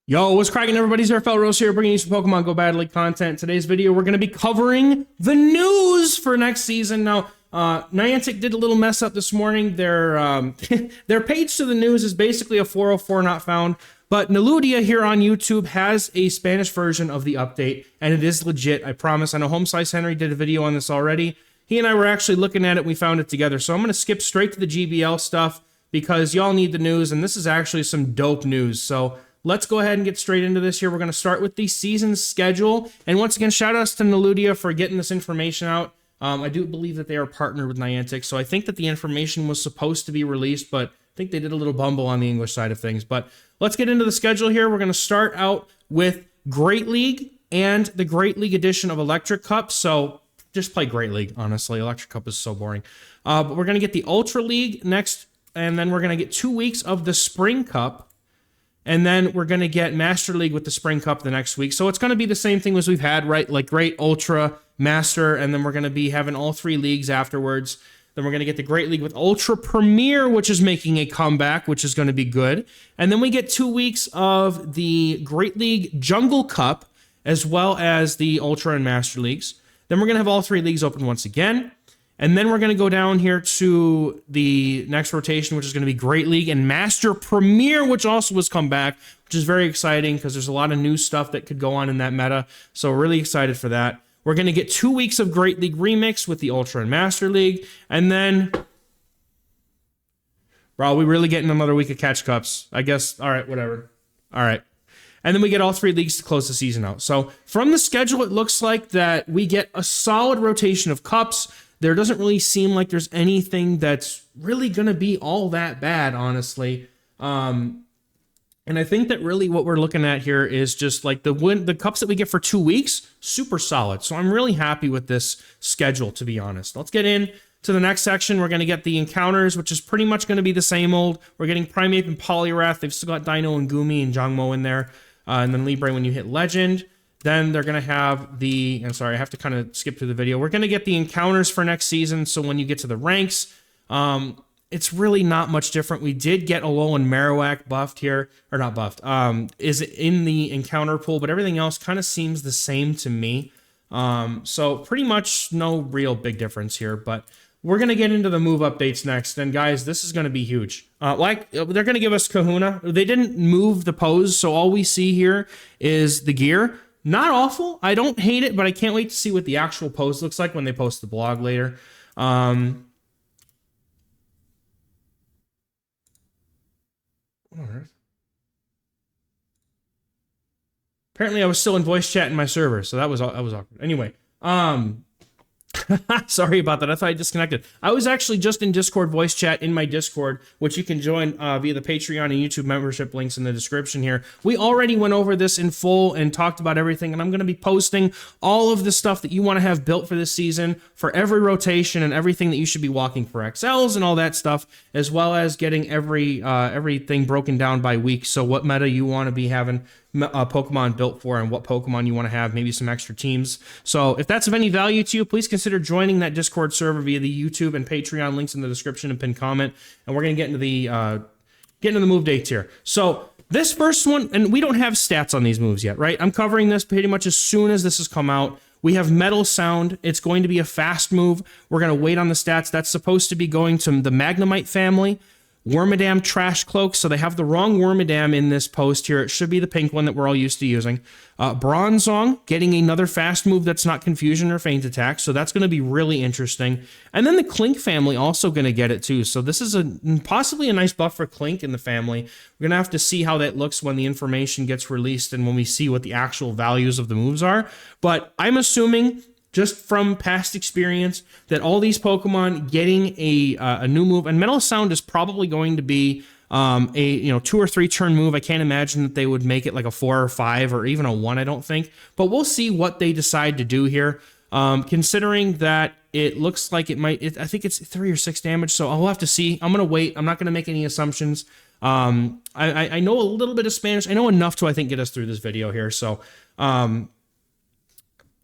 Yo, what's cracking, everybody? XehrFelrose here, bringing you some Pokemon Go Battle League content. Today's video, we're going to be covering the news for next season. Now, Niantic did a little mess up this morning. Their their page to the news is basically a 404 not found, but Neludia here on YouTube has a Spanish version of the update, and it is legit, I promise. I know Home Slice Henry did a video on this already. He and I were actually looking at it, we found it together. So I'm going to skip straight to the GBL stuff because y'all need the news, and this is actually some dope news. So let's go ahead and get straight into this here. We're going to start with the season schedule. And once again, shout outs to Neludia for getting this information out. I do believe that they are partnered with Niantic, so I think that the information was supposed to be released, but I think they did a little bumble on the English side of things. But let's get into the schedule here. We're going to start out with Great League and the Great League edition of Electric Cup. So just play Great League, honestly. Electric Cup is so boring. But we're going to get the Ultra League next, and then we're going to get 2 weeks of the Spring Cup. And then we're going to get Master League with the Spring Cup the next week. So it's going to be the same thing as we've had, right? Like Great, Ultra, Master, and then we're going to be having all 3 leagues afterwards. Then we're going to get the Great League with Ultra Premier, which is making a comeback, which is going to be good. And then we get 2 weeks of the Great League Jungle Cup, as well as the Ultra and Master Leagues. Then we're going to have all 3 leagues open once again. And then we're going to go down here to the next rotation, which is going to be Great League and Master Premier, which also has come back, which is very exciting because there's a lot of new stuff that could go on in that meta. So we're really excited for that. We're going to get 2 weeks of Great League Remix with the Ultra and Master League. And then, bro, we really getting another week of Catch Cups. I guess, all right, whatever. All right. And then we get all 3 leagues to close the season out. So from the schedule, it looks like that we get a solid rotation of cups. There doesn't really seem like there's anything that's really going to be all that bad, honestly. And I think that really what we're looking at here is just like the cups that we get for 2 weeks, super solid. So I'm really happy with this schedule, to be honest. Let's get in to the next section. We're going to get the encounters, which is pretty much going to be the same old. We're getting Primeape and Poliwrath. They've still got Dino and Goomy and Jangmo in there. And then Libre when you hit Legend. Then they're going to have the, I'm sorry, I have to kind of skip through the video. We're going to get the encounters for next season. So when you get to the ranks, it's really not much different. We did get Alolan Marowak buffed here, or not buffed, is in the encounter pool, but everything else kind of seems the same to me. So pretty much no real big difference here, but we're going to get into the move updates next. And guys, this is going to be huge. They're going to give us Kahuna. They didn't move the pose, so all we see here is the gear. Not awful. I don't hate it, but I can't wait to see what the actual post looks like when they post the blog later. What on earth? Apparently, I was still in voice chat in my server, so that was awkward. Anyway, sorry about that. I thought I disconnected. I was actually just in Discord voice chat in my Discord, which you can join via the Patreon and YouTube membership links in the description here. We already went over this in full and talked about everything, and I'm going to be posting all of the stuff that you want to have built for this season for every rotation and everything that you should be walking for XLs and all that stuff, as well as getting everything broken down by week. So what meta you want to be having Pokemon built for and what Pokemon you want to have, maybe some extra teams. So if that's of any value to you, please consider joining that Discord server via the YouTube and Patreon links in the description and pinned comment. And we're going to get into the move dates here. So this first one, and we don't have stats on these moves yet, right? I'm covering this pretty much as soon as this has come out. We have Metal Sound. It's going to be a fast move. We're going to wait on the stats. That's supposed to be going to the Magnemite family. Wormadam Trash Cloak, so they have the wrong Wormadam in this post here. It should be the pink one that we're all used to using. Bronzong, getting another fast move that's not Confusion or Feint Attack, so that's going to be really interesting. And then the Clink family also going to get it too, so this is possibly a nice buff for Clink in the family. We're going to have to see how that looks when the information gets released and when we see what the actual values of the moves are. But I'm assuming, just from past experience, that all these Pokemon getting a new move, and Metal Sound is probably going to be a 2 or 3 turn move. I can't imagine that they would make it like a 4 or 5 or even a 1, I don't think. But we'll see what they decide to do here. Considering that it looks like it might, I think it's 3 or 6 damage, so I'll have to see. I'm going to wait. I'm not going to make any assumptions. I know a little bit of Spanish. I know enough to, I think, get us through this video here. So,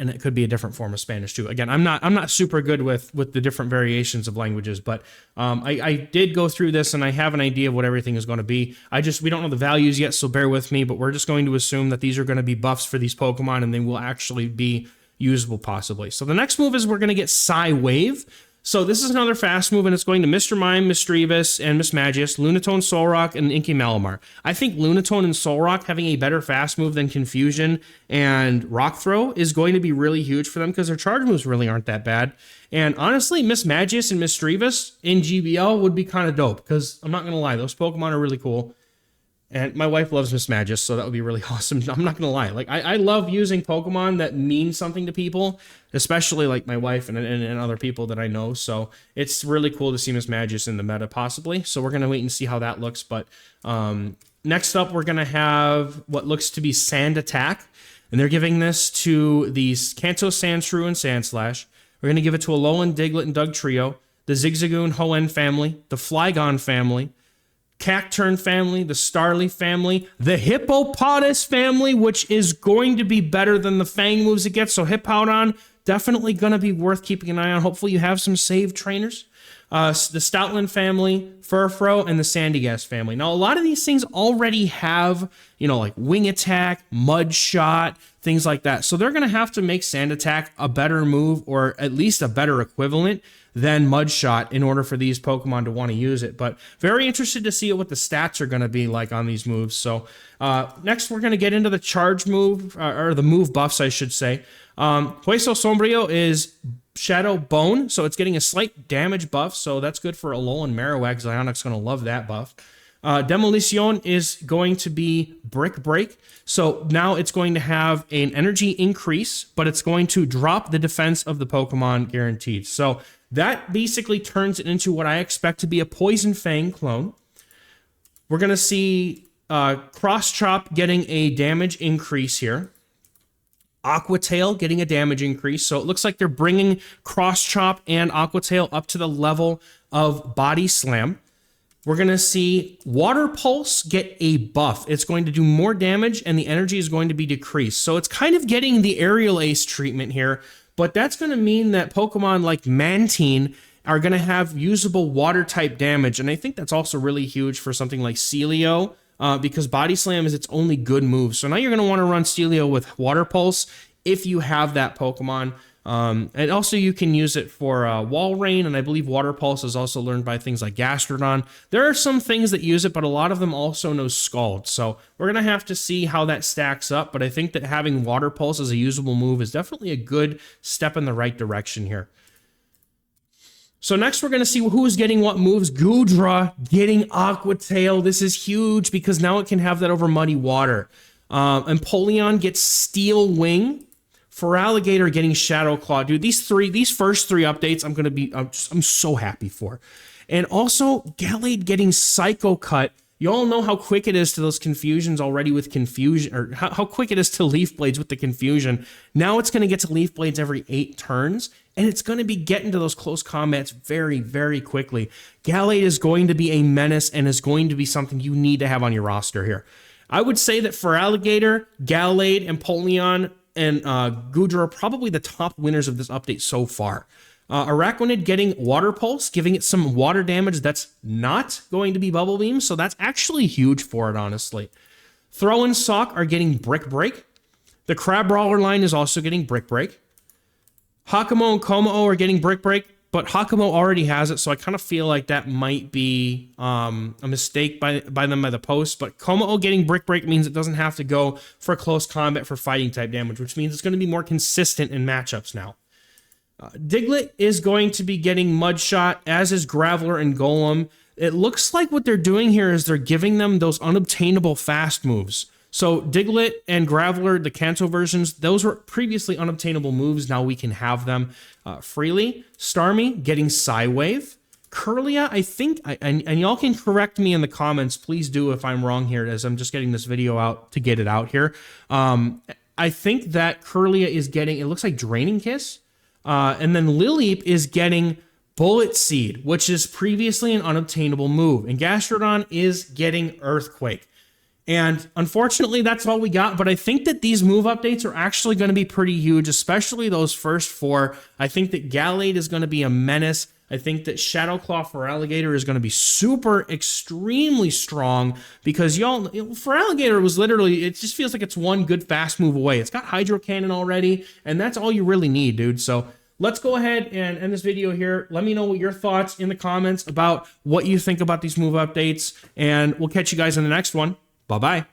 and it could be a different form of Spanish too. Again, I'm not super good with the different variations of languages, but I did go through this and I have an idea of what everything is going to be. We don't know the values yet, so bear with me, but we're just going to assume that these are going to be buffs for these Pokemon and they will actually be usable possibly. So the next move is we're going to get Psy Wave. So this is another fast move, and it's going to Mr. Mime, Misdreavus, and Mismagius, Lunatone, Solrock, and Inky Malamar. I think Lunatone and Solrock having a better fast move than Confusion and Rock Throw is going to be really huge for them because their charge moves really aren't that bad. And honestly, Mismagius and Misdreavus in GBL would be kind of dope because I'm not going to lie, those Pokemon are really cool. And my wife loves Mismagius, so that would be really awesome. I'm not going to lie. Like, I love using Pokemon that mean something to people, especially like my wife and other people that I know. So it's really cool to see Mismagius in the meta, possibly. So we're going to wait and see how that looks. But next up, we're going to have what looks to be Sand Attack. And they're giving this to the Kanto Sandshrew and Sandslash. We're going to give it to Alolan, Diglett, and Dugtrio, the Zigzagoon Hoenn family, the Flygon family, Cacturn family, the Starly family, the Hippopotas family, which is going to be better than the Fang moves it gets. So Hippowdon, definitely going to be worth keeping an eye on. Hopefully you have some saved trainers. The Stoutland family, Furfrou, and the Sandygast family. Now, a lot of these things already have, like Wing Attack, Mud Shot, things like that. So they're going to have to make Sand Attack a better move, or at least a better equivalent than Mud Shot in order for these Pokemon to want to use it. But very interested to see what the stats are going to be like on these moves. So next we're going to get into the charge move, or the move buffs, I should say. Hueso Sombrio is Shadow Bone, so it's getting a slight damage buff, so that's good for Alolan Marowak. Zionic's going to love that buff. Demolition is going to be Brick Break, so now it's going to have an energy increase, but it's going to drop the defense of the Pokemon guaranteed. So that basically turns it into what I expect to be a Poison Fang clone. We're going to see Cross Chop getting a damage increase here. Aqua Tail getting a damage increase. So it looks like they're bringing Cross Chop and Aqua Tail up to the level of Body Slam. We're going to see Water Pulse get a buff. It's going to do more damage and the energy is going to be decreased. So it's kind of getting the Aerial Ace treatment here, but that's going to mean that Pokemon like Mantine are going to have usable water type damage. And I think that's also really huge for something like Celio, because Body Slam is its only good move. So now you're going to want to run Celio with Water Pulse if you have that Pokemon. And also you can use it for Wall Rain, and I believe Water Pulse is also learned by things like Gastrodon. There are some things that use it, but a lot of them also know Scald. So we're going to have to see how that stacks up, but I think that having Water Pulse as a usable move is definitely a good step in the right direction here. So next we're going to see who's getting what moves. Goodra getting Aqua Tail. This is huge because now it can have that over Muddy Water. Empoleon gets Steel Wing. Feraligatr getting Shadow Claw. Dude, these first three updates I'm so happy for. And also Gallade getting Psycho Cut. You all know how quick it is to those Confusions already with Confusion, or how quick it is to Leaf Blades with the Confusion. Now it's going to get to Leaf Blades every 8 turns, and it's going to be getting to those close combats very, very quickly. Gallade is going to be a menace and is going to be something you need to have on your roster here. I would say that Feraligatr, Gallade, Empoleon, and Goodra are probably the top winners of this update so far. Araquanid getting Water Pulse, giving it some water damage that's not going to be Bubble Beam, so that's actually huge for it, honestly. Throw and Sock are getting Brick Break. The Crab Brawler line is also getting Brick Break. Hakamo and Komao are getting Brick Break, but Hakamo already has it, so I kind of feel like that might be a mistake by them by the post. But Komao getting Brick Break means it doesn't have to go for close combat for fighting type damage, which means it's going to be more consistent in matchups now. Diglett is going to be getting Mud Shot, as is Graveler and Golem. It looks like what they're doing here is they're giving them those unobtainable fast moves. So Diglett and Graveler, the Kanto versions, those were previously unobtainable moves. Now we can have them freely. Starmie getting Psy Wave. Kirlia, I think, and y'all can correct me in the comments. Please do if I'm wrong here, as I'm just getting this video out to get it out here. I think that Kirlia is getting, it looks like Draining Kiss. And then Lileep is getting Bullet Seed, which is previously an unobtainable move. And Gastrodon is getting Earthquake. And unfortunately, that's all we got. But I think that these move updates are actually going to be pretty huge, especially those first 4. I think that Gallade is going to be a menace. I think that Shadowclaw for Alligator is going to be super, extremely strong because for Alligator, it was literally, it just feels like it's one good fast move away. It's got Hydro Cannon already, and that's all you really need, dude. So let's go ahead and end this video here. Let me know what your thoughts in the comments about what you think about these move updates, and we'll catch you guys in the next one. Bye-bye.